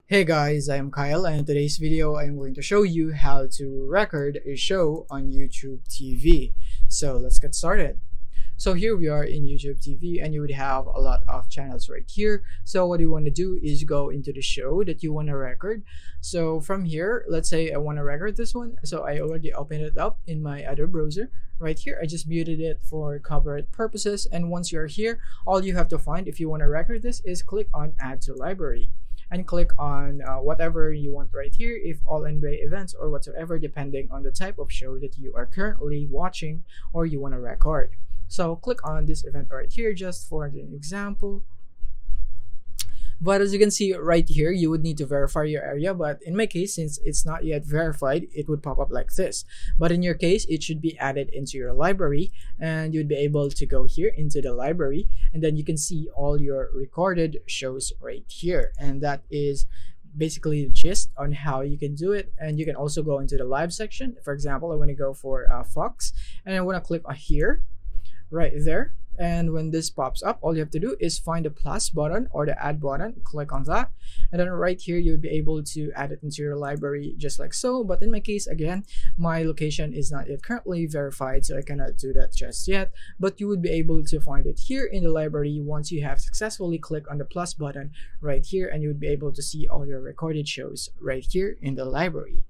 Hey guys, I am Kyle, and in today's video I am going to show you how to record a show on YouTube TV. So let's get started. So here we are in YouTube TV, and you would have a lot of channels right here. So what you want to do is go into the show that you want to record. So from here, let's say I want to record this one. So I already opened it up in my other browser. Right here, I just muted it for copyright purposes. And once you're here, all you have to find if you want to record this is click on Add to Library and click on whatever you want right here, if all NBA events or whatsoever, depending on the type of show that you are currently watching or you want to record. So click on this event right here just for an example. But as you can see right here, you would need to verify your area. But in my case, since it's not yet verified, it would pop up like this. But in your case, it should be added into your library, and you'd be able to go here into the library, and then you can see all your recorded shows right here. And that is basically the gist on how you can do it. And you can also go into the live section. For example, I want to go for Fox, and I want to click on here right there. And when this pops up, all you have to do is find the plus button or the add button, click on that, and then right here you'll be able to add it into your library just like so. But in my case, again, my location is not yet currently verified, so I cannot do that just yet. But you would be able to find it here in the library once you have successfully clicked on the plus button right here, and you would be able to see all your recorded shows right here in the library.